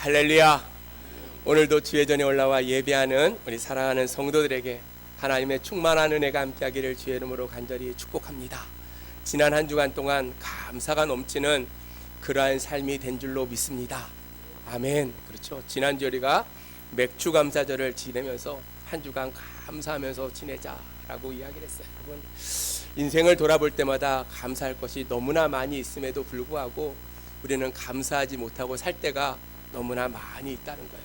할렐루야. 오늘도 주의 전에 올라와 예배하는 우리 사랑하는 성도들에게 하나님의 충만한 은혜가 함께하기를 주의 이름으로 간절히 축복합니다. 지난 한 주간 동안 감사가 넘치는 그러한 삶이 된 줄로 믿습니다. 아멘. 그렇죠. 지난주 우리가 맥주 감사절을 지내면서 한 주간 감사하면서 지내자라고 이야기를 했어요. 여러분, 인생을 돌아볼 때마다 감사할 것이 너무나 많이 있음에도 불구하고 우리는 감사하지 못하고 살 때가 너무나 많이 있다는 거예요.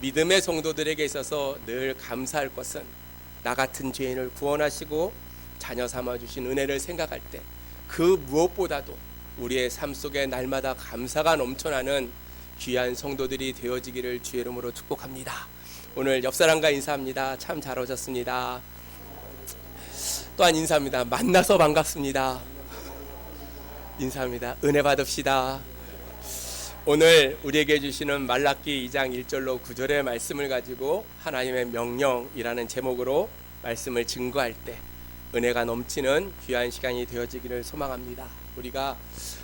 믿음의 성도들에게 있어서 늘 감사할 것은 나 같은 죄인을 구원하시고 자녀 삼아주신 은혜를 생각할 때 그 무엇보다도 우리의 삶 속에 날마다 감사가 넘쳐나는 귀한 성도들이 되어지기를 주의 이름으로 축복합니다. 오늘 옆사람과 인사합니다. 참 잘 오셨습니다. 또한 인사합니다. 만나서 반갑습니다. 인사합니다. 은혜 받읍시다. 오늘 우리에게 주시는 말라기 2장 1절로 9절의 말씀을 가지고 하나님의 명령이라는 제목으로 말씀을 증거할 때 은혜가 넘치는 귀한 시간이 되어지기를 소망합니다. 우리가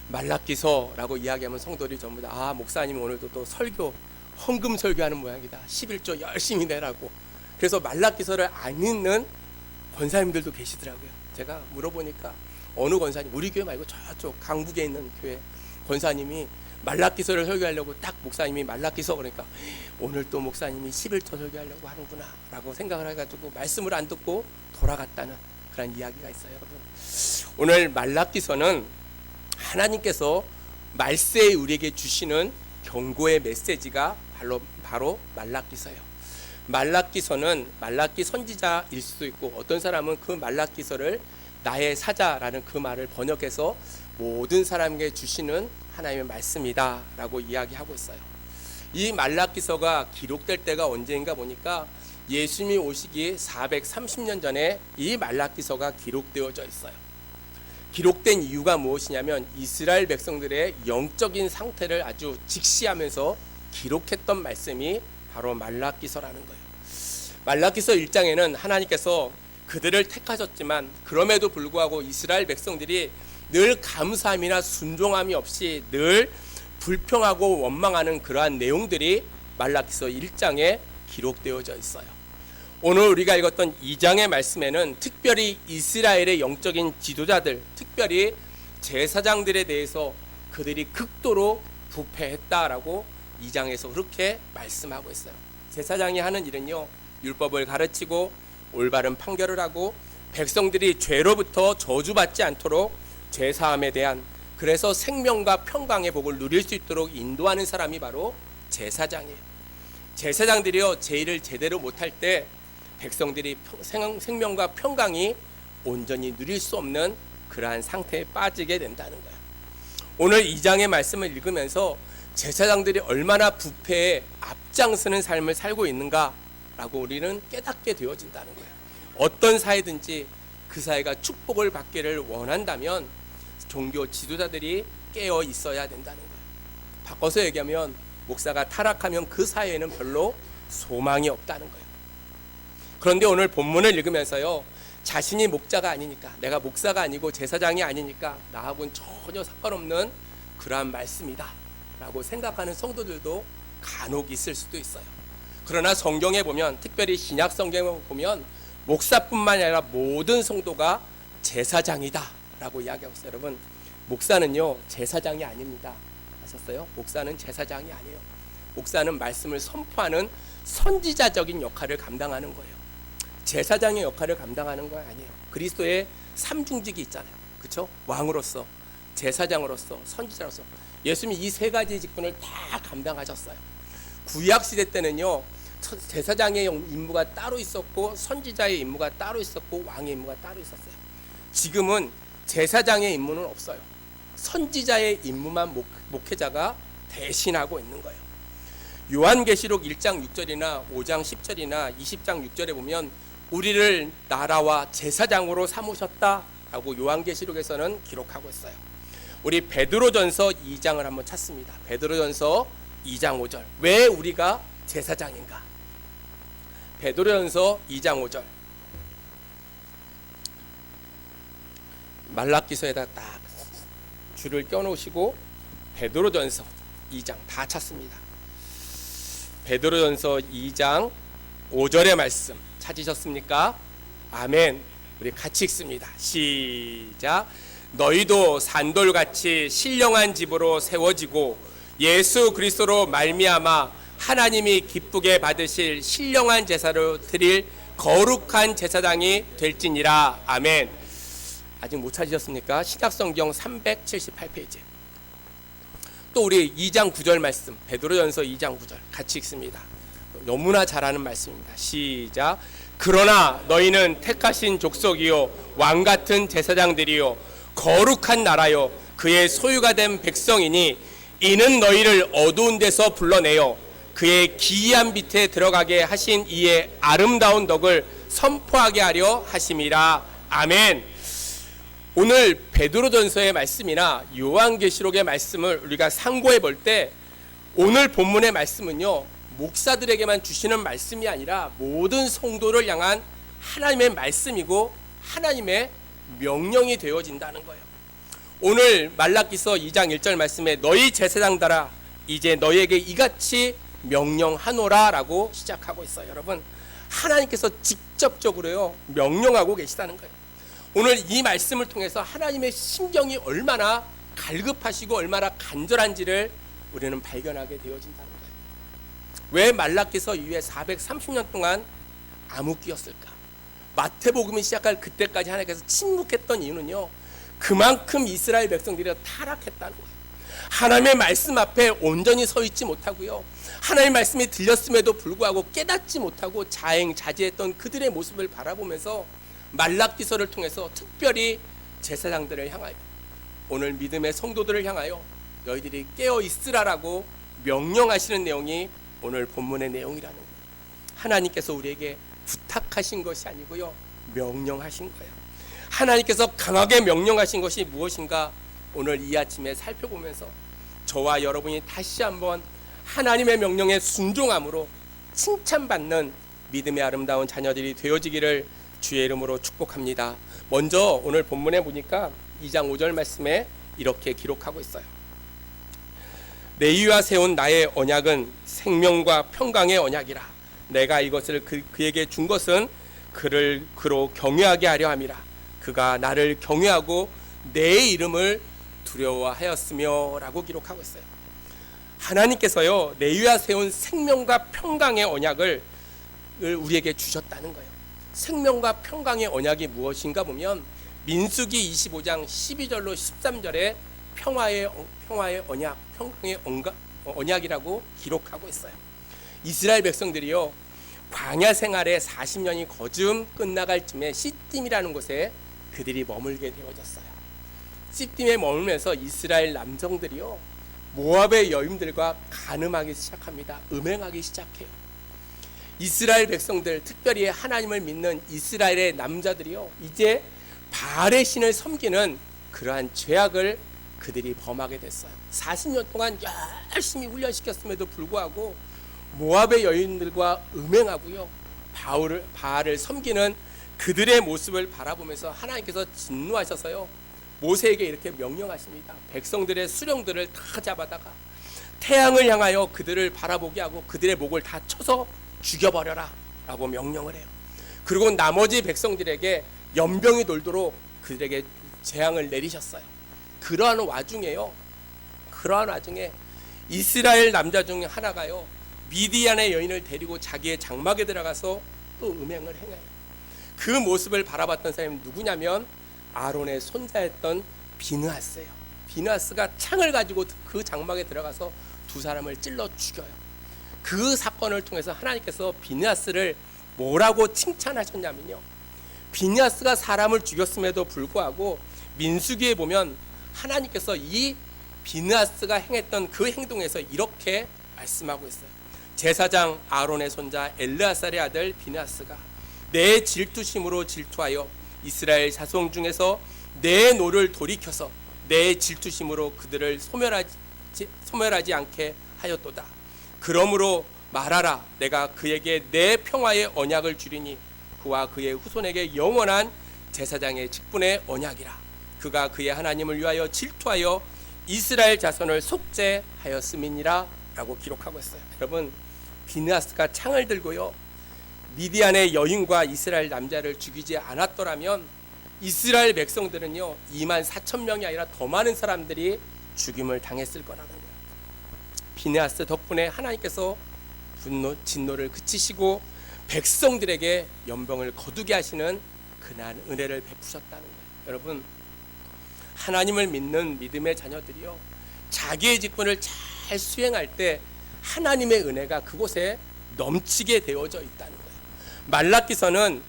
말라기서라고 이야기하면 성도들이 전부 다 목사님 오늘도 또 설교 헌금 설교하는 모양이다. 11조 열심히 내라고. 그래서 말라기서를 안 읽는 권사님들도 계시더라고요. 제가 물어보니까 어느 권사님, 우리 교회 말고 저쪽 강북에 있는 교회 권사님이 말라기서를 설교하려고 딱 목사님이 말라기서 그러니까 오늘 또 목사님이 11조 설교하려고 하는구나 라고 생각을 해가지고 말씀을 안 듣고 돌아갔다는 그런 이야기가 있어요. 여러분, 오늘 말라기서는 하나님께서 말세에 우리에게 주시는 경고의 메시지가 바로 말라기서예요. 말라기서는 말라기 선지자일 수도 있고 어떤 사람은 그 말라기서를 나의 사자라는 그 말을 번역해서 모든 사람에게 주시는 하나님의 말씀이다 라고 이야기하고 있어요. 이 말라기서가 기록될 때가 언제인가 보니까 예수님이 오시기 430년 전에 이 말라기서가 기록되어져 있어요. 기록된 이유가 무엇이냐면 이스라엘 백성들의 영적인 상태를 아주 직시하면서 기록했던 말씀이 바로 말라기서라는 거예요. 말라기서 1장에는 하나님께서 그들을 택하셨지만 그럼에도 불구하고 이스라엘 백성들이 늘 감사함이나 순종함이 없이 늘 불평하고 원망하는 그러한 내용들이 말라기서 1장에 기록되어져 있어요. 오늘 우리가 읽었던 2장의 말씀에는 특별히 이스라엘의 영적인 지도자들, 특별히 제사장들에 대해서 그들이 극도로 부패했다라고 2장에서 그렇게 말씀하고 있어요. 제사장이 하는 일은요, 율법을 가르치고 올바른 판결을 하고 백성들이 죄로부터 저주받지 않도록 죄사함에 대한, 그래서 생명과 평강의 복을 누릴 수 있도록 인도하는 사람이 바로 제사장이에요. 제사장들이요, 제 일을 제대로 못할 때 백성들이 생명과 평강이 온전히 누릴 수 없는 그러한 상태에 빠지게 된다는 거예요. 오늘 2장의 말씀을 읽으면서 제사장들이 얼마나 부패에 앞장서는 삶을 살고 있는가라고 우리는 깨닫게 되어진다는 거예요. 어떤 사회든지 그 사회가 축복을 받기를 원한다면 종교 지도자들이 깨어 있어야 된다는 거예요. 바꿔서 얘기하면 목사가 타락하면 그 사회에는 별로 소망이 없다는 거예요. 그런데 오늘 본문을 읽으면서요, 자신이 목자가 아니니까, 내가 목사가 아니고 제사장이 아니니까 나하고는 전혀 상관없는 그러한 말씀이다 라고 생각하는 성도들도 간혹 있을 수도 있어요. 그러나 성경에 보면, 특별히 신약 성경에 보면 목사뿐만 아니라 모든 성도가 제사장이다 라고 이야기하고 있어요. 여러분, 목사는요 제사장이 아닙니다. 아셨어요? 목사는 제사장이 아니에요. 목사는 말씀을 선포하는 선지자적인 역할을 감당하는 거예요. 제사장의 역할을 감당하는 거 아니에요. 그리스도의 삼중직이 있잖아요. 그렇죠? 왕으로서, 제사장으로서, 선지자로서 예수님이 이 세 가지 직분을 다 감당하셨어요. 구약시대 때는요, 제사장의 임무가 따로 있었고 선지자의 임무가 따로 있었고 왕의 임무가 따로 있었어요. 지금은 제사장의 임무는 없어요. 선지자의 임무만 목회자가 대신하고 있는 거예요. 요한계시록 1장 6절이나 5장 10절이나 20장 6절에 보면 우리를 나라와 제사장으로 삼으셨다라고 요한계시록에서는 기록하고 있어요. 우리 베드로전서 2장을 한번 찾습니다. 베드로전서 2장 5절. 왜 우리가 제사장인가? 베드로전서 2장 5절. 말라기서에다 딱 줄을 껴놓으시고 베드로전서 2장 다 찾습니다. 베드로전서 2장 5절의 말씀 찾으셨습니까? 아멘. 우리 같이 읽습니다. 시작. 너희도 산돌같이 신령한 집으로 세워지고 예수 그리스도로 말미암아 하나님이 기쁘게 받으실 신령한 제사로 드릴 거룩한 제사장이 될지니라. 아멘. 아직 못 찾으셨습니까? 신약성경 378페이지. 또 우리 2장 9절 말씀, 베드로전서 2장 9절 같이 읽습니다. 너무나 잘 아는 말씀입니다. 시작. 그러나 너희는 택하신 족속이요 왕같은 제사장들이요 거룩한 나라요 그의 소유가 된 백성이니 이는 너희를 어두운 데서 불러내어 그의 기이한 빛에 들어가게 하신 이의 아름다운 덕을 선포하게 하려 하심이라. 아멘. 오늘 베드로전서의 말씀이나 요한계시록의 말씀을 우리가 상고해 볼 때 오늘 본문의 말씀은요, 목사들에게만 주시는 말씀이 아니라 모든 성도를 향한 하나님의 말씀이고 하나님의 명령이 되어진다는 거예요. 오늘 말라기서 2장 1절 말씀에 너희 제사장들아 이제 너희에게 이같이 명령하노라 라고 시작하고 있어요. 여러분, 하나님께서 직접적으로요 명령하고 계시다는 거예요. 오늘 이 말씀을 통해서 하나님의 심경이 얼마나 갈급하시고 얼마나 간절한지를 우리는 발견하게 되어진다는 거예요. 왜 말라기서 이후에 430년 동안 암흑기였을까? 마태복음이 시작할 그때까지 하나님께서 침묵했던 이유는요, 그만큼 이스라엘 백성들이 타락했다는 거예요. 하나님의 말씀 앞에 온전히 서 있지 못하고요, 하나님의 말씀이 들렸음에도 불구하고 깨닫지 못하고 자행자제했던 그들의 모습을 바라보면서 말라기서를 통해서 특별히 제사장들을 향하여, 오늘 믿음의 성도들을 향하여 너희들이 깨어 있으라라고 명령하시는 내용이 오늘 본문의 내용이라는 거예요. 하나님께서 우리에게 부탁하신 것이 아니고요, 명령하신 거예요. 하나님께서 강하게 명령하신 것이 무엇인가 오늘 이 아침에 살펴보면서 저와 여러분이 다시 한번 하나님의 명령에 순종함으로 칭찬받는 믿음의 아름다운 자녀들이 되어지기를 주의 이름으로 축복합니다. 먼저 오늘 본문에 보니까 2장 5절 말씀에 이렇게 기록하고 있어요. 내위와 세운 나의 언약은 생명과 평강의 언약이라. 내가 이것을 그에게 준 것은 그를 그로 경외하게 하려 함이라. 그가 나를 경외하고 내 이름을 두려워하였으며 라고 기록하고 있어요. 하나님께서요 내위와 세운 생명과 평강의 언약을 우리에게 주셨다는 거예요. 생명과 평강의 언약이 무엇인가 보면 민수기 25장 12절로 13절에 평화의 언약, 평강의 언약이라고 기록하고 있어요. 이스라엘 백성들이요 광야 생활에 40년이 거즘 끝나갈 쯤에 시딤이라는 곳에 그들이 머물게 되어졌어요. 시딤에 머물면서 이스라엘 남성들이요 모압의 여인들과 간음하기 시작합니다. 음행하기 시작해요. 이스라엘 백성들, 특별히 하나님을 믿는 이스라엘의 남자들이요 이제 바알의 신을 섬기는 그러한 죄악을 그들이 범하게 됐어요. 40년 동안 열심히 훈련시켰음에도 불구하고 모압의 여인들과 음행하고요 바알을 섬기는 그들의 모습을 바라보면서 하나님께서 진노하셔서요 모세에게 이렇게 명령하십니다. 백성들의 수령들을 다 잡아다가 태양을 향하여 그들을 바라보게 하고 그들의 목을 다 쳐서 죽여버려라 라고 명령을 해요. 그리고 나머지 백성들에게 연병이 돌도록 그들에게 재앙을 내리셨어요. 그러한 와중에 이스라엘 남자 중 하나가요 미디안의 여인을 데리고 자기의 장막에 들어가서 또 음행을 행해요. 그 모습을 바라봤던 사람이 누구냐면 아론의 손자였던 비느하스예요. 비느하스가 창을 가지고 그 장막에 들어가서 두 사람을 찔러 죽여요. 그 사건을 통해서 하나님께서 비느하스를 뭐라고 칭찬하셨냐면요, 비느하스가 사람을 죽였음에도 불구하고 민수기에 보면 하나님께서 이 비느하스가 행했던 그 행동에서 이렇게 말씀하고 있어요. 제사장 아론의 손자 엘르아살의 아들 비느하스가 내 질투심으로 질투하여 이스라엘 자손 중에서 내 노를 돌이켜서 내 질투심으로 그들을 소멸하지 않게 하였도다. 그러므로 말하라. 내가 그에게 내 평화의 언약을 주리니 그와 그의 후손에게 영원한 제사장의 직분의 언약이라. 그가 그의 하나님을 위하여 질투하여 이스라엘 자손을 속죄하였음이니라 라고 기록하고 있어요. 여러분, 비느하스가 창을 들고요, 미디안의 여인과 이스라엘 남자를 죽이지 않았더라면 이스라엘 백성들은요 24,000명이 아니라 더 많은 사람들이 죽임을 당했을 거라는 거예요. 비느하스 덕분에 하나님께서 진노를 그치시고 백성들에게 연병을 거두게 하시는 그날 은혜를 베푸셨다는 거예요. 여러분, 하나님을 믿는 믿음의 자녀들이요 자기의 직분을 잘 수행할 때 하나님의 은혜가 그곳에 넘치게 되어져 있다는 거예요. 말라기서는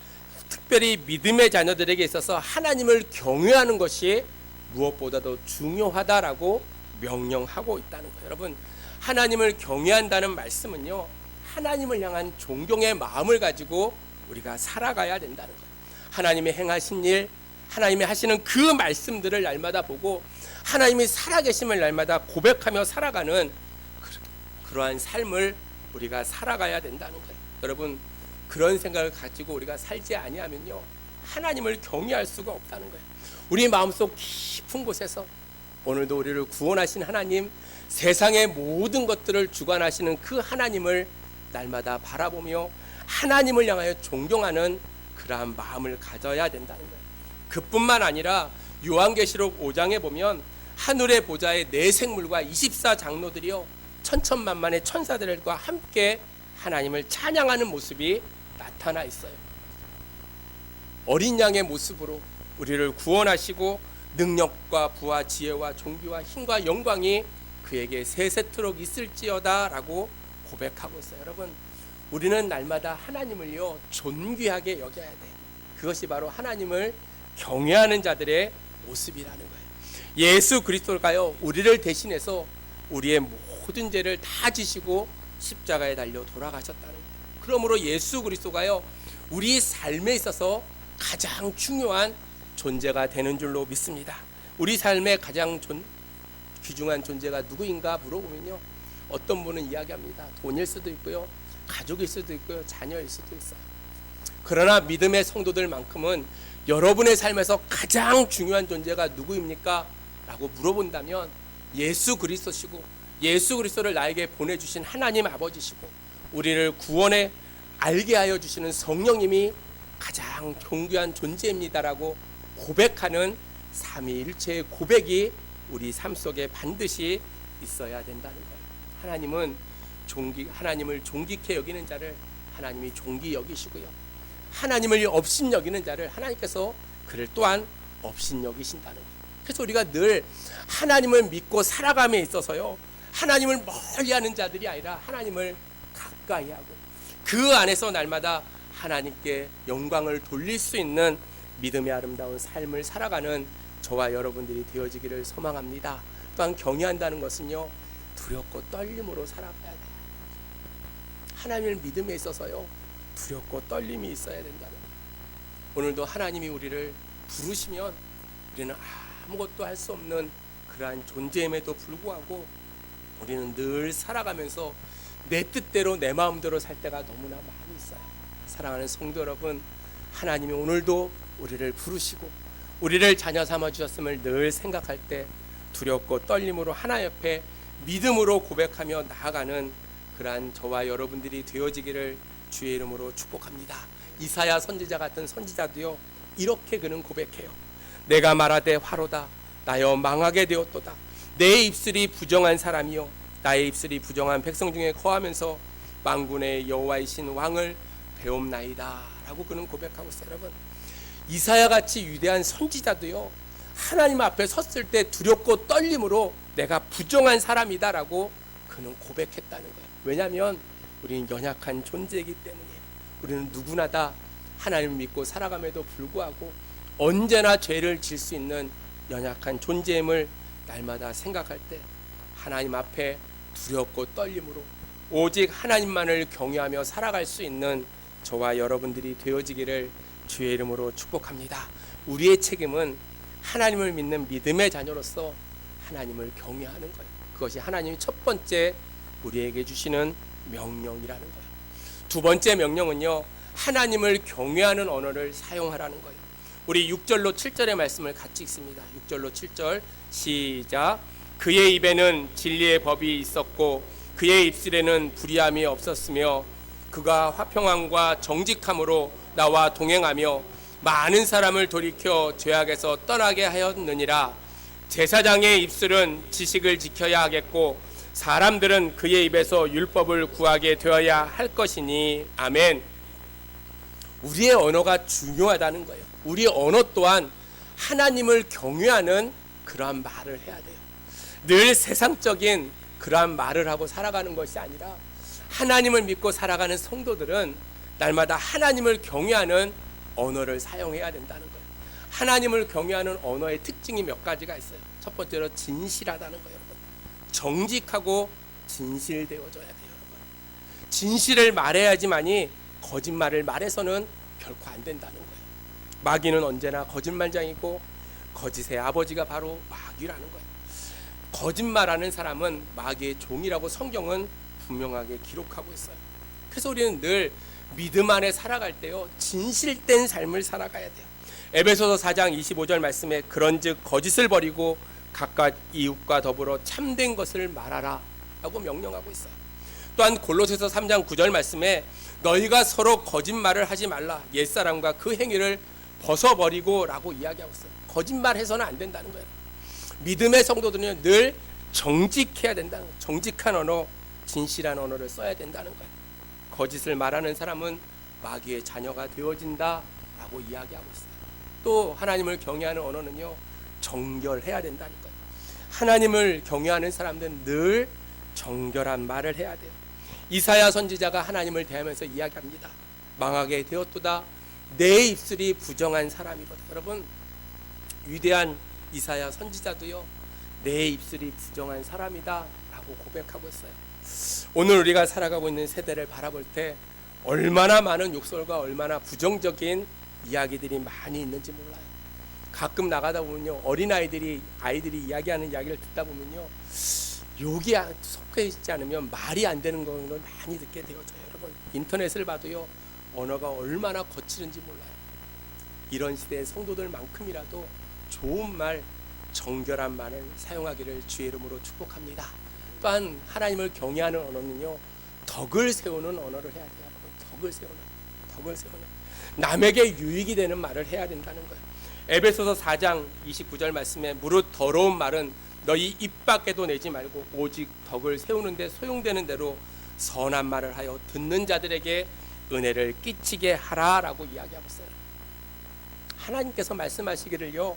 특별히 믿음의 자녀들에게 있어서 하나님을 경외하는 것이 무엇보다도 중요하다라고 명령하고 있다는 거예요. 여러분, 하나님을 경외한다는 말씀은요 하나님을 향한 존경의 마음을 가지고 우리가 살아가야 된다는 거예요. 하나님의 행하신 일, 하나님이 하시는 그 말씀들을 날마다 보고 하나님이 살아계심을 날마다 고백하며 살아가는 그러한 삶을 우리가 살아가야 된다는 거예요. 여러분, 그런 생각을 가지고 우리가 살지 아니하면요 하나님을 경외할 수가 없다는 거예요. 우리 마음속 깊은 곳에서 오늘도 우리를 구원하신 하나님, 세상의 모든 것들을 주관하시는 그 하나님을 날마다 바라보며 하나님을 향하여 존경하는 그러한 마음을 가져야 된다는 거예요. 그뿐만 아니라 요한계시록 5장에 보면 하늘의 보좌의 네 생물과 24장로들이요 천천만만의 천사들과 함께 하나님을 찬양하는 모습이 나타나 있어요. 어린 양의 모습으로 우리를 구원하시고 능력과 부와 지혜와 존귀와 힘과 영광이 그에게 세세토록 있을지어다 라고 고백하고 있어요. 여러분, 우리는 날마다 하나님을요 존귀하게 여겨야 돼. 그것이 바로 하나님을 경외하는 자들의 모습이라는 거예요. 예수 그리스도가요 우리를 대신해서 우리의 모든 죄를 다 지시고 십자가에 달려 돌아가셨다는 거예요. 그러므로 예수 그리스도가요 우리 삶에 있어서 가장 중요한 존재가 되는 줄로 믿습니다. 우리 삶의 가장 귀중한 존재가 누구인가 물어보면요 어떤 분은 이야기합니다. 돈일 수도 있고요, 가족일 수도 있고요, 자녀일 수도 있어요. 그러나 믿음의 성도들만큼은 여러분의 삶에서 가장 중요한 존재가 누구입니까? 라고 물어본다면 예수 그리스도시고, 예수 그리스도를 나에게 보내주신 하나님 아버지시고, 우리를 구원에 알게 하여 주시는 성령님이 가장 존귀한 존재입니다라고 고백하는 삼위일체의 고백이 우리 삶 속에 반드시 있어야 된다는 거예요. 하나님을 존귀케 여기는 자를 하나님이 존귀 여기시고요, 하나님을 업신 여기는 자를 하나님께서 그를 또한 업신 여기신다는 거예요. 그래서 우리가 늘 하나님을 믿고 살아감에 있어서요 하나님을 멀리하는 자들이 아니라 하나님을 가까이 하고 그 안에서 날마다 하나님께 영광을 돌릴 수 있는 믿음의 아름다운 삶을 살아가는 저와 여러분들이 되어지기를 소망합니다. 또한 경외한다는 것은요 두렵고 떨림으로 살아가야 돼요. 하나님을 믿음에 있어서요 두렵고 떨림이 있어야 된다는 거예요. 오늘도 하나님이 우리를 부르시면 우리는 아무것도 할 수 없는 그러한 존재임에도 불구하고 우리는 늘 살아가면서 내 뜻대로 내 마음대로 살 때가 너무나 많이 있어요. 사랑하는 성도 여러분, 하나님이 오늘도 우리를 부르시고 우리를 자녀 삼아 주셨음을 늘 생각할 때 두렵고 떨림으로 하나 옆에 믿음으로 고백하며 나아가는 그러한 저와 여러분들이 되어지기를 주의 이름으로 축복합니다. 이사야 선지자 같은 선지자도요 이렇게 그는 고백해요. 내가 말하되 화로다, 나여 망하게 되었도다. 내 입술이 부정한 사람이요 나의 입술이 부정한 백성 중에 거하면서 만군의 여호와이신 왕을 배움나이다 라고 그는 고백하고 있어요. 여러분, 이사야같이 위대한 선지자도요 하나님 앞에 섰을 때 두렵고 떨림으로 내가 부정한 사람이다 라고 그는 고백했다는 거예요. 왜냐하면 우리는 연약한 존재이기 때문이에요. 우리는 누구나 다 하나님을 믿고 살아감에도 불구하고 언제나 죄를 질 수 있는 연약한 존재임을 날마다 생각할 때 하나님 앞에 두렵고 떨림으로 오직 하나님만을 경외하며 살아갈 수 있는 저와 여러분들이 되어지기를 주의 이름으로 축복합니다. 우리의 책임은 하나님을 믿는 믿음의 자녀로서 하나님을 경외하는 거예요. 그것이 하나님이 첫 번째 우리에게 주시는 명령이라는 거예요. 두 번째 명령은요 하나님을 경외하는 언어를 사용하라는 거예요. 우리 6절로 7절의 말씀을 같이 읽습니다. 6절로 7절 시작. 그의 입에는 진리의 법이 있었고 그의 입술에는 불의함이 없었으며 그가 화평함과 정직함으로 나와 동행하며 많은 사람을 돌이켜 죄악에서 떠나게 하였느니라. 제사장의 입술은 지식을 지켜야 하겠고 사람들은 그의 입에서 율법을 구하게 되어야 할 것이니. 아멘. 우리의 언어가 중요하다는 거예요. 우리 언어 또한 하나님을 경외하는 그러한 말을 해야 돼요. 늘 세상적인 그러한 말을 하고 살아가는 것이 아니라 하나님을 믿고 살아가는 성도들은 날마다 하나님을 경외하는 언어를 사용해야 된다는 거예요. 하나님을 경외하는 언어의 특징이 몇 가지가 있어요. 첫 번째로 진실하다는 거예요. 여러분. 정직하고 진실되어져야 돼요. 여러분. 진실을 말해야지만이 거짓말을 말해서는 결코 안 된다는 거예요. 마귀는 언제나 거짓말장이고 거짓의 아버지가 바로 마귀라는 거예요. 거짓말하는 사람은 마귀의 종이라고 성경은 분명하게 기록하고 있어요. 그래서 우리는 늘 믿음 안에 살아갈 때요, 진실된 삶을 살아가야 돼요. 에베소서 4장 25절 말씀에 그런즉 거짓을 버리고 각각 이웃과 더불어 참된 것을 말하라 라고 명령하고 있어요. 또한 골로새서 3장 9절 말씀에 너희가 서로 거짓말을 하지 말라, 옛사람과 그 행위를 벗어버리고 라고 이야기하고 있어요. 거짓말해서는 안 된다는 거예요. 믿음의 성도들은 늘 정직해야 된다는 거예요. 정직한 언어, 진실한 언어를 써야 된다는 거예요. 거짓을 말하는 사람은 마귀의 자녀가 되어진다 라고 이야기하고 있어요. 또 하나님을 경외하는 언어는요, 정결해야 된다는 거예요. 하나님을 경외하는 사람들은 늘 정결한 말을 해야 돼요. 이사야 선지자가 하나님을 대하면서 이야기합니다. 망하게 되었도다 내 입술이 부정한 사람이거든. 여러분, 위대한 이사야 선지자도요, 내 입술이 부정한 사람이다 라고 고백하고 있어요. 오늘 우리가 살아가고 있는 세대를 바라볼 때 얼마나 많은 욕설과 얼마나 부정적인 이야기들이 많이 있는지 몰라요. 가끔 나가다 보면요, 아이들이 이야기하는 이야기를 듣다 보면요, 욕이 섞여 있지 않으면 말이 안 되는 거는 많이 듣게 되어져요. 여러분, 인터넷을 봐도요, 언어가 얼마나 거칠은지 몰라요. 이런 시대의 성도들만큼이라도 좋은 말, 정결한 말을 사용하기를 주의 이름으로 축복합니다. 또한 하나님을 경외하는 언어는요, 덕을 세우는 언어를 해야 돼요. 덕을 세우는 남에게 유익이 되는 말을 해야 된다는 거예요. 에베소서 4장 29절 말씀에 무릇 더러운 말은 너희 입 밖에도 내지 말고 오직 덕을 세우는 데 소용되는 대로 선한 말을 하여 듣는 자들에게 은혜를 끼치게 하라라고 이야기하고 있어요. 하나님께서 말씀하시기를요,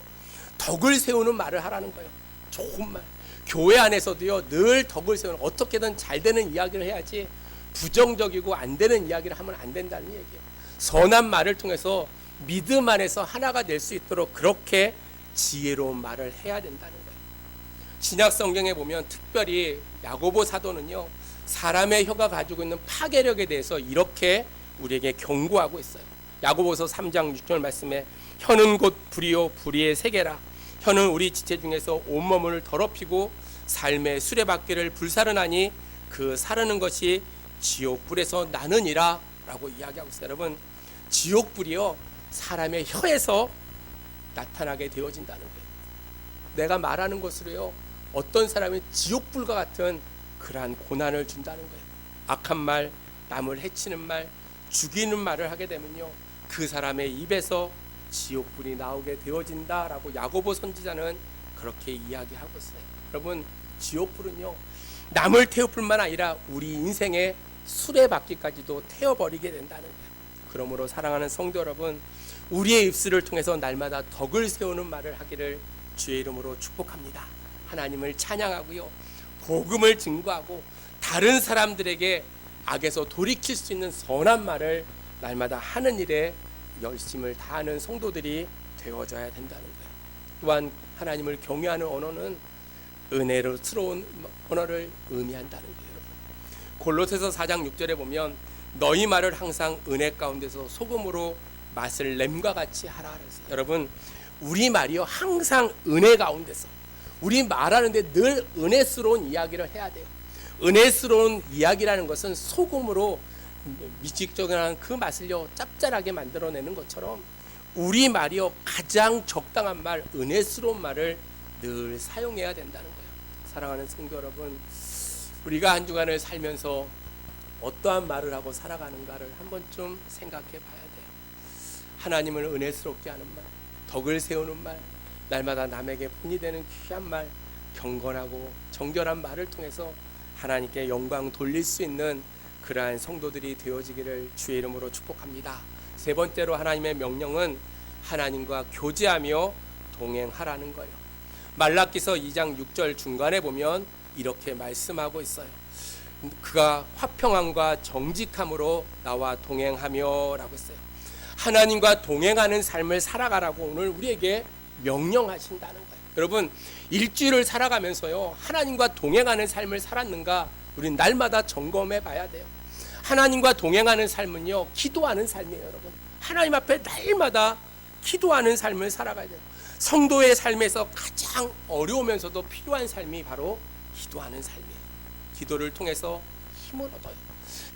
덕을 세우는 말을 하라는 거예요. 좋은 말. 교회 안에서도요, 늘 덕을 세우는, 어떻게든 잘 되는 이야기를 해야지 부정적이고 안 되는 이야기를 하면 안 된다는 얘기예요. 선한 말을 통해서 믿음 안에서 하나가 될 수 있도록 그렇게 지혜로운 말을 해야 된다는 거예요. 신약 성경에 보면 특별히 야고보 사도는요, 사람의 혀가 가지고 있는 파괴력에 대해서 이렇게 우리에게 경고하고 있어요. 야고보서 3장 6절 말씀에 혀는 곧 불이요 불의의 세계라. 혀는 우리 지체 중에서 온몸을 더럽히고 삶의 수레바퀴를 불사르나니 그 사르는 것이 지옥불에서 나느니라 라고 이야기하고 있어요. 여러분, 지옥불이요, 사람의 혀에서 나타나게 되어진다는 거예요. 내가 말하는 것으로요, 어떤 사람이 지옥불과 같은 그러한 고난을 준다는 거예요. 악한 말, 남을 해치는 말, 죽이는 말을 하게 되면요, 그 사람의 입에서 지옥불이 나오게 되어진다라고 야고보 선지자는 그렇게 이야기하고 있어요. 여러분, 지옥불은요, 남을 태울 뿐만 아니라 우리 인생의 수레바퀴까지도 태워버리게 된다는 거예요. 그러므로 사랑하는 성도 여러분, 우리의 입술을 통해서 날마다 덕을 세우는 말을 하기를 주의 이름으로 축복합니다. 하나님을 찬양하고요, 복음을 증거하고 다른 사람들에게 악에서 돌이킬 수 있는 선한 말을 날마다 하는 일에 열심을 다하는 성도들이 되어져야 된다는 거예요. 또한 하나님을 경외하는 언어는 은혜로스러운 언어를 의미한다는 거예요. 골로새서 4장 6절에 보면 너희 말을 항상 은혜 가운데서 소금으로 맛을 램과 같이 하라 그랬어요. 여러분, 우리 말이요, 항상 은혜 가운데서, 우리 말하는데 늘 은혜스러운 이야기를 해야 돼요. 은혜스러운 이야기라는 것은 소금으로 미식적인 그 맛을요, 짭짤하게 만들어내는 것처럼 우리 말이요, 가장 적당한 말, 은혜스러운 말을 늘 사용해야 된다는 거예요. 사랑하는 성도 여러분, 우리가 한 주간을 살면서 어떠한 말을 하고 살아가는가를 한 번쯤 생각해 봐야 돼요. 하나님을 은혜스럽게 하는 말, 덕을 세우는 말, 날마다 남에게 본이 되는 귀한 말, 경건하고 정결한 말을 통해서 하나님께 영광 돌릴 수 있는 그러한 성도들이 되어지기를 주의 이름으로 축복합니다. 세 번째로 하나님의 명령은 하나님과 교제하며 동행하라는 거예요. 말라기서 2장 6절 중간에 보면 이렇게 말씀하고 있어요. 그가 화평함과 정직함으로 나와 동행하며 라고 했어요. 하나님과 동행하는 삶을 살아가라고 오늘 우리에게 명령하신다는 거예요. 여러분, 일주일을 살아가면서요, 하나님과 동행하는 삶을 살았는가 우린 날마다 점검해 봐야 돼요. 하나님과 동행하는 삶은요, 기도하는 삶이에요. 여러분, 하나님 앞에 날마다 기도하는 삶을 살아가야 돼요. 성도의 삶에서 가장 어려우면서도 필요한 삶이 바로 기도하는 삶이에요. 기도를 통해서 힘을 얻어요.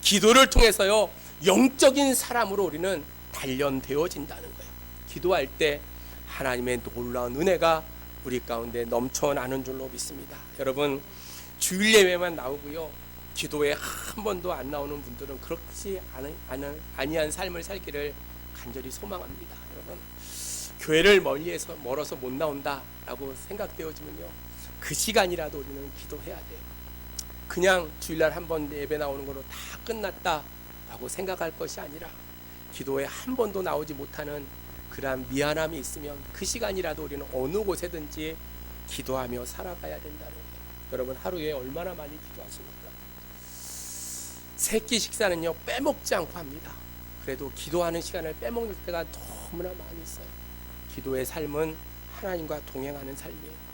기도를 통해서요, 영적인 사람으로 우리는 단련되어진다는 거예요. 기도할 때 하나님의 놀라운 은혜가 우리 가운데 넘쳐나는 줄로 믿습니다. 여러분, 주일 예배만 나오고요, 기도에 한 번도 안 나오는 분들은 그렇지 아니한 삶을 살기를 간절히 소망합니다. 여러분, 교회를 멀어서 못 나온다라고 생각되어지면요, 그 시간이라도 우리는 기도해야 돼요. 그냥 주일날 한 번 예배 나오는 거로 다 끝났다라고 생각할 것이 아니라 기도에 한 번도 나오지 못하는 그러한 미안함이 있으면 그 시간이라도 우리는 어느 곳에든지 기도하며 살아가야 된다는 거예요. 여러분, 하루에 얼마나 많이 기도하십니까? 세끼 식사는요, 빼먹지 않고 합니다. 그래도 기도하는 시간을 빼먹을 때가 너무나 많이 있어요. 기도의 삶은 하나님과 동행하는 삶이에요.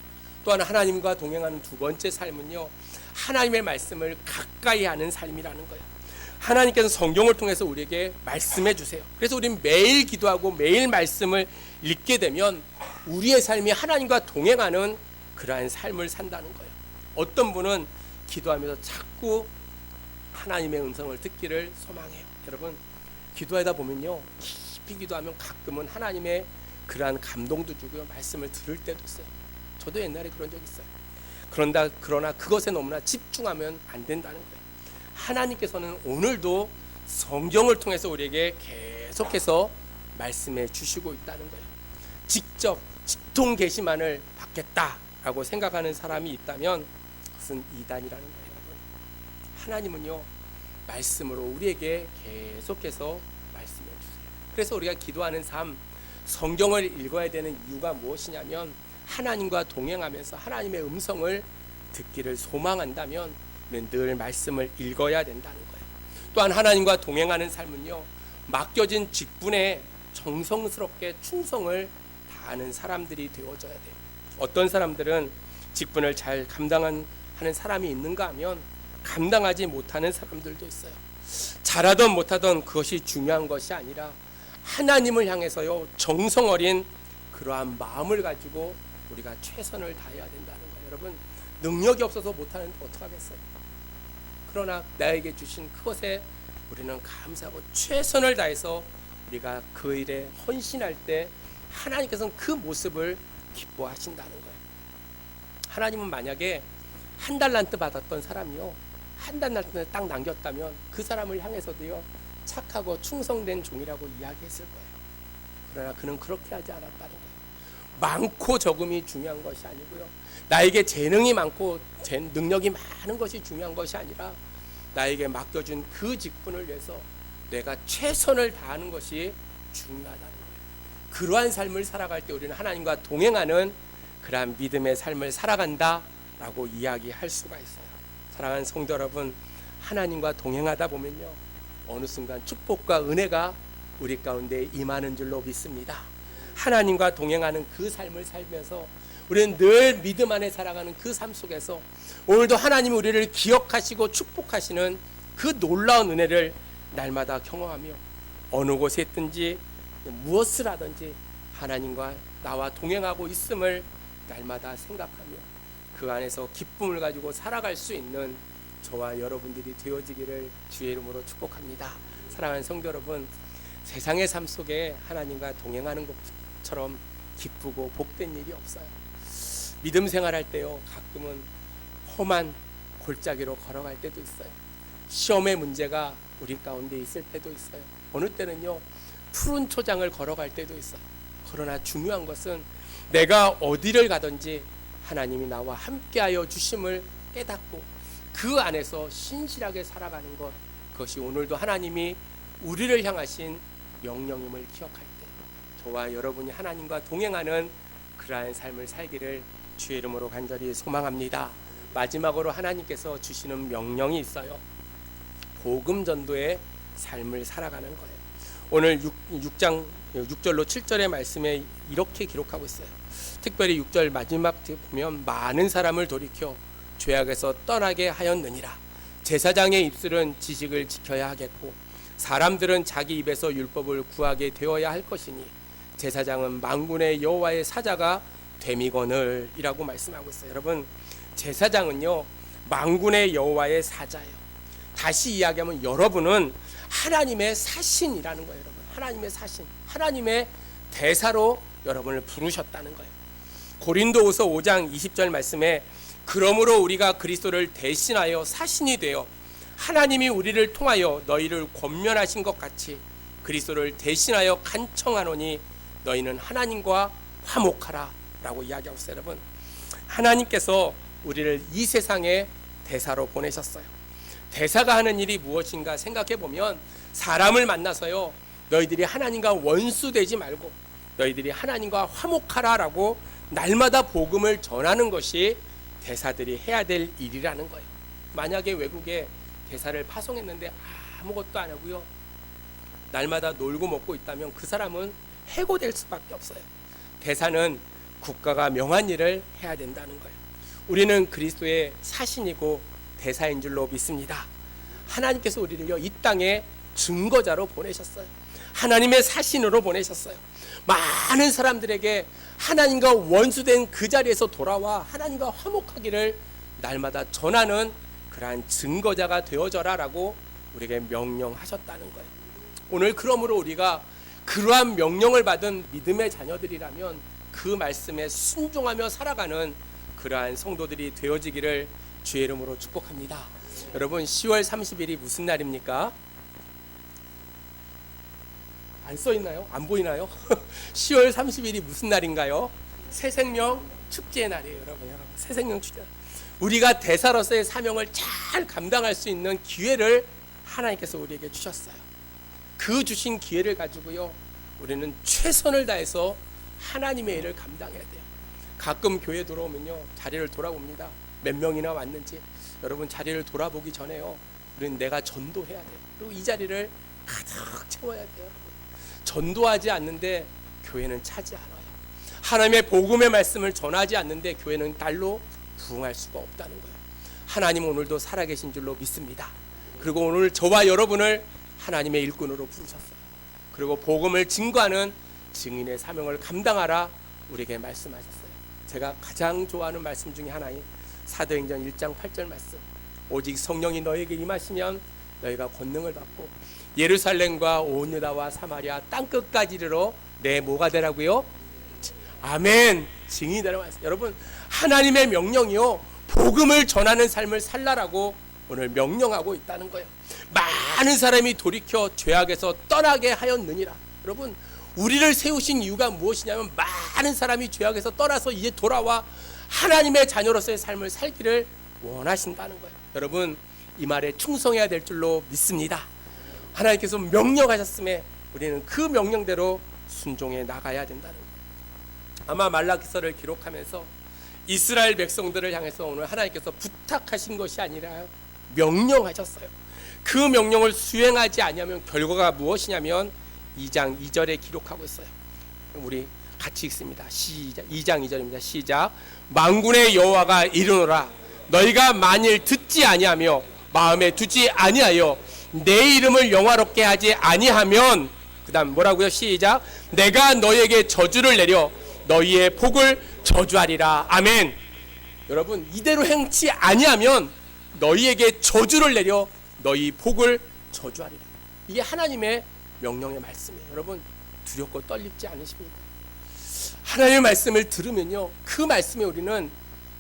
또한 하나님과 동행하는 두 번째 삶은요, 하나님의 말씀을 가까이 하는 삶이라는 거예요. 하나님께서 성경을 통해서 우리에게 말씀해 주세요. 그래서 우리는 매일 기도하고 매일 말씀을 읽게 되면 우리의 삶이 하나님과 동행하는 그러한 삶을 산다는 거예요. 어떤 분은 기도하면서 자꾸 하나님의 음성을 듣기를 소망해요. 여러분, 기도하다 보면요, 깊이 기도하면 가끔은 하나님의 그러한 감동도 주고요, 말씀을 들을 때도 있어요. 저도 옛날에 그런 적 있어요. 그러나 그것에 너무나 집중하면 안 된다는 거예요. 하나님께서는 오늘도 성경을 통해서 우리에게 계속해서 말씀해 주시고 있다는 거예요. 직접 직통 계시만을 받겠다라고 생각하는 사람이 있다면 그것은 이단이라는 거예요. 여러분, 하나님은요, 말씀으로 우리에게 계속해서 말씀해 주세요. 그래서 우리가 기도하는 삶, 성경을 읽어야 되는 이유가 무엇이냐면 하나님과 동행하면서 하나님의 음성을 듣기를 소망한다면 늘 말씀을 읽어야 된다는 거예요. 또한 하나님과 동행하는 삶은요, 맡겨진 직분에 정성스럽게 충성을 다하는 사람들이 되어져야 돼요. 어떤 사람들은 직분을 잘 감당하는 사람이 있는가 하면 감당하지 못하는 사람들도 있어요. 잘하든 못하든 그것이 중요한 것이 아니라 하나님을 향해서요, 정성 어린 그러한 마음을 가지고 우리가 최선을 다해야 된다는 거예요. 여러분, 능력이 없어서 못하는데 어떡하겠어요? 그러나 나에게 주신 그것에 우리는 감사하고 최선을 다해서 우리가 그 일에 헌신할 때 하나님께서는 그 모습을 기뻐하신다는 거예요. 하나님은 만약에 한 달란트 받았던 사람이요, 한 달란트를 딱 남겼다면 그 사람을 향해서도요, 착하고 충성된 종이라고 이야기했을 거예요. 그러나 그는 그렇게 하지 않았다는 거예요. 많고 적음이 중요한 것이 아니고요, 나에게 재능이 많고 능력이 많은 것이 중요한 것이 아니라 나에게 맡겨준 그 직분을 위해서 내가 최선을 다하는 것이 중요하다는 거예요. 그러한 삶을 살아갈 때 우리는 하나님과 동행하는 그러한 믿음의 삶을 살아간다라고 이야기할 수가 있어요. 사랑하는 성도 여러분, 하나님과 동행하다 보면요, 어느 순간 축복과 은혜가 우리 가운데 임하는 줄로 믿습니다. 하나님과 동행하는 그 삶을 살면서 우리는 늘 믿음 안에 살아가는 그 삶 속에서 오늘도 하나님이 우리를 기억하시고 축복하시는 그 놀라운 은혜를 날마다 경험하며 어느 곳에 있든지 무엇을 하든지 하나님과 나와 동행하고 있음을 날마다 생각하며 그 안에서 기쁨을 가지고 살아갈 수 있는 저와 여러분들이 되어지기를 주의 이름으로 축복합니다. 사랑하는 성도 여러분, 세상의 삶 속에 하나님과 동행하는 것처럼 기쁘고 복된 일이 없어요. 믿음 생활할 때요, 가끔은 험한 골짜기로 걸어갈 때도 있어요. 시험의 문제가 우리 가운데 있을 때도 있어요. 어느 때는요, 푸른 초장을 걸어갈 때도 있어요. 그러나 중요한 것은 내가 어디를 가든지 하나님이 나와 함께하여 주심을 깨닫고 그 안에서 신실하게 살아가는 것, 그것이 오늘도 하나님이 우리를 향하신 명령임을 기억할 때 저와 여러분이 하나님과 동행하는 그러한 삶을 살기를 주의 이름으로 간절히 소망합니다. 마지막으로 하나님께서 주시는 명령이 있어요. 복음 전도의 삶을 살아가는 거예요. 오늘 6장 6절로 7절의 말씀에 이렇게 기록하고 있어요. 특별히 6절 마지막 보면 많은 사람을 돌이켜 죄악에서 떠나게 하였느니라. 제사장의 입술은 지식을 지켜야 하겠고 사람들은 자기 입에서 율법을 구하게 되어야 할 것이니 제사장은 만군의 여호와의 사자가 됨이거늘 이라고 말씀하고 있어요. 여러분, 제사장은요 만군의 여호와의 사자예요. 다시 이야기하면 여러분은 하나님의 사신이라는 거예요. 여러분, 하나님의 사신, 하나님의 대사로 여러분을 부르셨다는 거예요. 고린도후서 5장 20절 말씀에 그러므로 우리가 그리스도를 대신하여 사신이 되어 하나님이 우리를 통하여 너희를 권면하신 것 같이 그리스도를 대신하여 간청하노니 너희는 하나님과 화목하라 라고 이야기하고 있어요. 여러분, 하나님께서 우리를 이 세상에 대사로 보내셨어요. 대사가 하는 일이 무엇인가 생각해 보면 사람을 만나서요, 너희들이 하나님과 원수되지 말고 너희들이 하나님과 화목하라 라고 날마다 복음을 전하는 것이 대사들이 해야 될 일이라는 거예요. 만약에 외국에 대사를 파송했는데 아무것도 안 하고요, 날마다 놀고 먹고 있다면 그 사람은 해고될 수밖에 없어요. 대사는 국가가 명한 일을 해야 된다는 거예요. 우리는 그리스도의 사신이고 대사인 줄로 믿습니다. 하나님께서 우리를요 이 땅에 증거자로 보내셨어요. 하나님의 사신으로 보내셨어요. 많은 사람들에게 하나님과 원수된 그 자리에서 돌아와 하나님과 화목하기를 날마다 전하는 그러한 증거자가 되어져라 라고 우리에게 명령하셨다는 거예요. 오늘 그러므로 우리가 그러한 명령을 받은 믿음의 자녀들이라면 그 말씀에 순종하며 살아가는 그러한 성도들이 되어지기를 주의 이름으로 축복합니다. 여러분, 10월 30일이 무슨 날입니까? 안 써있나요? 안 보이나요? 10월 30일이 무슨 날인가요? 새생명 축제의 날이에요. 여러분, 새생명 축제. 우리가 대사로서의 사명을 잘 감당할 수 있는 기회를 하나님께서 우리에게 주셨어요. 그 주신 기회를 가지고요, 우리는 최선을 다해서 하나님의 일을 감당해야 돼요. 가끔 교회 들어오면요, 자리를 돌아봅니다. 몇 명이나 왔는지. 여러분, 자리를 돌아보기 전에요, 우리는 내가 전도해야 돼요. 그리고 이 자리를 가득 채워야 돼요. 전도하지 않는데 교회는 차지 않아요. 하나님의 복음의 말씀을 전하지 않는데 교회는 달로 부흥할 수가 없다는 거예요. 하나님 오늘도 살아계신 줄로 믿습니다. 그리고 오늘 저와 여러분을 하나님의 일꾼으로 부르셨어요. 그리고 복음을 증거하는 증인의 사명을 감당하라 우리에게 말씀하셨어요. 제가 가장 좋아하는 말씀 중에 하나인 사도행전 1장 8절 말씀. 오직 성령이 너에게 임하시면 너희가 권능을 받고 예루살렘과 온 유다와 사마리아 땅끝까지 이르러 내 뭐가 되라고요? 아멘. 증인이 되라고 했어요. 여러분, 하나님의 명령이요, 복음을 전하는 삶을 살라라고 오늘 명령하고 있다는 거예요. 많은 사람이 돌이켜 죄악에서 떠나게 하였느니라. 여러분, 우리를 세우신 이유가 무엇이냐면 많은 사람이 죄악에서 떠나서 이제 돌아와 하나님의 자녀로서의 삶을 살기를 원하신다는 거예요. 여러분, 이 말에 충성해야 될 줄로 믿습니다. 하나님께서 명령하셨음에 우리는 그 명령대로 순종해 나가야 된다는 거예요. 아마 말라기서를 기록하면서 이스라엘 백성들을 향해서 오늘 하나님께서 부탁하신 것이 아니라 명령하셨어요. 그 명령을 수행하지 아니하면 결과가 무엇이냐면 2장 2절에 기록하고 있어요. 우리 같이 읽습니다. 시작. 2장 2절입니다. 시작. 만군의 여호와가 이르노라 너희가 만일 듣지 아니하며 마음에 두지 아니하여 내 이름을 영화롭게 하지 아니하면, 그 다음 뭐라고요? 시작. 내가 너희에게 저주를 내려 너희의 복을 저주하리라. 아멘. 여러분, 이대로 행치 아니하면 너희에게 저주를 내려 너희 복을 저주하리라. 이게 하나님의 명령의 말씀이에요. 여러분, 두렵고 떨리지 않으십니까? 하나님의 말씀을 들으면요, 그 말씀에 우리는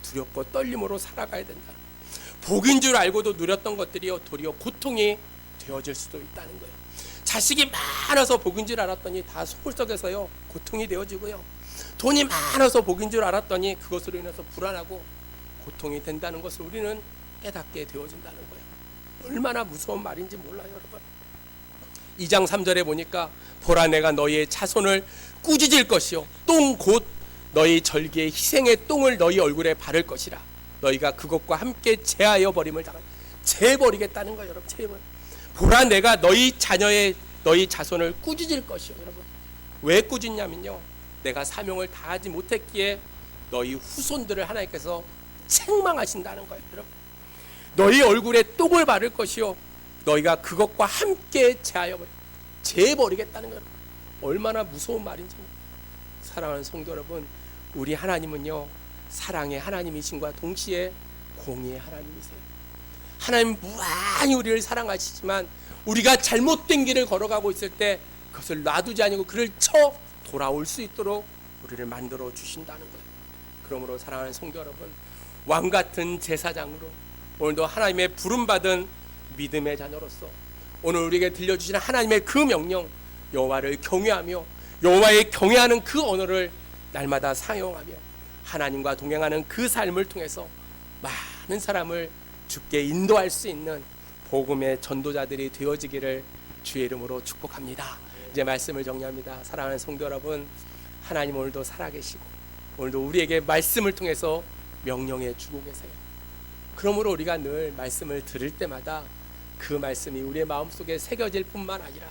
두렵고 떨림으로 살아가야 된다. 복인 줄 알고도 누렸던 것들이요 도리어 고통이 되어질 수도 있다는 거예요. 자식이 많아서 복인 줄 알았더니 다 소굴석에서요 고통이 되어지고요, 돈이 많아서 복인 줄 알았더니 그것으로 인해서 불안하고 고통이 된다는 것을 우리는 깨닫게 되어진다는 거예요. 얼마나 무서운 말인지 몰라요, 여러분. 2장 3절에 보니까 보라, 내가 너희의 자손을 꾸짖을 것이요 똥 곧 너희 절기의 희생의 똥을 너희 얼굴에 바를 것이라. 너희가 그것과 함께 제하여 버림을 당한, 제버리겠다는 거예요, 여러분. 제버. 보라, 내가 너희 자손을 꾸짖을 것이요. 여러분, 왜 꾸짖냐면요, 내가 사명을 다하지 못했기에 너희 후손들을 하나님께서 책망하신다는 거예요, 여러분. 너희 얼굴에 똥을 바를 것이요 너희가 그것과 함께 제하여 제버리겠다는 거예요. 얼마나 무서운 말인지. 사랑하는 성도 여러분, 우리 하나님은요 사랑의 하나님이신과 동시에 공의의 하나님이세요. 하나님 무한히 우리를 사랑하시지만 우리가 잘못된 길을 걸어가고 있을 때 그것을 놔두지 아니고 그를 쳐 돌아올 수 있도록 우리를 만들어 주신다는 거예요. 그러므로 사랑하는 성도 여러분, 왕같은 제사장으로 오늘도 하나님의 부름받은 믿음의 자녀로서 오늘 우리에게 들려주시는 하나님의 그 명령, 여호와를 경외하며 여호와의 경외하는 그 언어를 날마다 사용하며 하나님과 동행하는 그 삶을 통해서 많은 사람을 주께 인도할 수 있는 복음의 전도자들이 되어지기를 주의 이름으로 축복합니다. 이제 말씀을 정리합니다. 사랑하는 성도 여러분, 하나님 오늘도 살아계시고 오늘도 우리에게 말씀을 통해서 명령해 주고 계세요. 그러므로 우리가 늘 말씀을 들을 때마다 그 말씀이 우리의 마음속에 새겨질 뿐만 아니라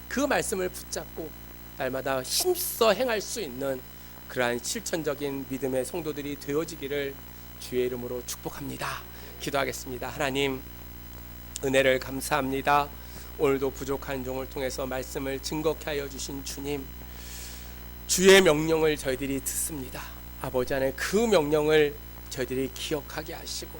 그 말씀을 붙잡고 날마다 힘써 행할 수 있는 그러한 실천적인 믿음의 성도들이 되어지기를 주의 이름으로 축복합니다. 기도하겠습니다. 하나님, 은혜를 감사합니다. 오늘도 부족한 종을 통해서 말씀을 증거케 하여 주신 주님, 주의 명령을 저희들이 듣습니다. 아버지 안에 그 명령을 저희들이 기억하게 하시고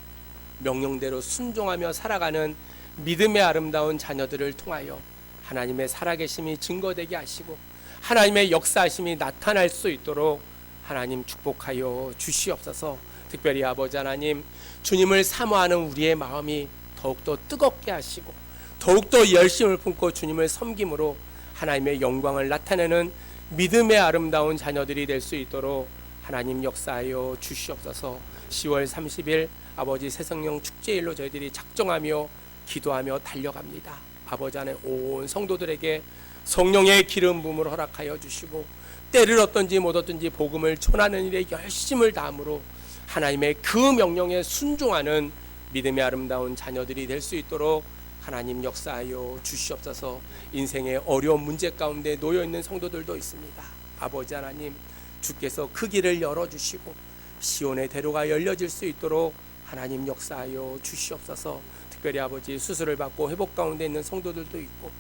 명령대로 순종하며 살아가는 믿음의 아름다운 자녀들을 통하여 하나님의 살아계심이 증거되게 하시고 하나님의 역사하심이 나타날 수 있도록 하나님 축복하여 주시옵소서. 특별히 아버지 하나님, 주님을 사모하는 우리의 마음이 더욱더 뜨겁게 하시고 더욱더 열심을 품고 주님을 섬김으로 하나님의 영광을 나타내는 믿음의 아름다운 자녀들이 될 수 있도록 하나님 역사하여 주시옵소서. 10월 30일 아버지 새성령 축제일로 저희들이 작정하며 기도하며 달려갑니다. 아버지 안에 온 성도들에게 성령의 기름 부음을 허락하여 주시고 때를 얻든지 못 얻든지 복음을 전하는 일에 열심을 다함으로 하나님의 그 명령에 순종하는 믿음의 아름다운 자녀들이 될 수 있도록 하나님 역사하여 주시옵소서. 인생의 어려운 문제 가운데 놓여있는 성도들도 있습니다. 아버지 하나님, 주께서 그 길을 열어주시고 시온의 대로가 열려질 수 있도록 하나님 역사하여 주시옵소서. 특별히 아버지, 수술을 받고 회복 가운데 있는 성도들도 있고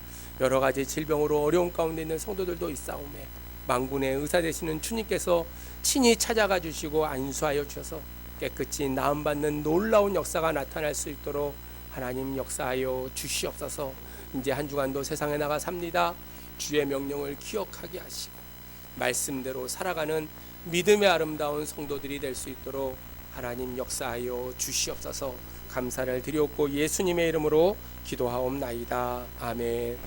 여러 가지 질병으로 어려운 가운데 있는 성도들도 있사오매 만군의 의사 되시는 주님께서 친히 찾아가 주시고 안수하여 주셔서 깨끗이 나음받는 놀라운 역사가 나타날 수 있도록 하나님 역사하여 주시옵소서. 이제 한 주간도 세상에 나가 삽니다. 주의 명령을 기억하게 하시고 말씀대로 살아가는 믿음의 아름다운 성도들이 될 수 있도록 하나님 역사하여 주시옵소서. 감사를 드리옵고 예수님의 이름으로 기도하옵나이다. 아멘.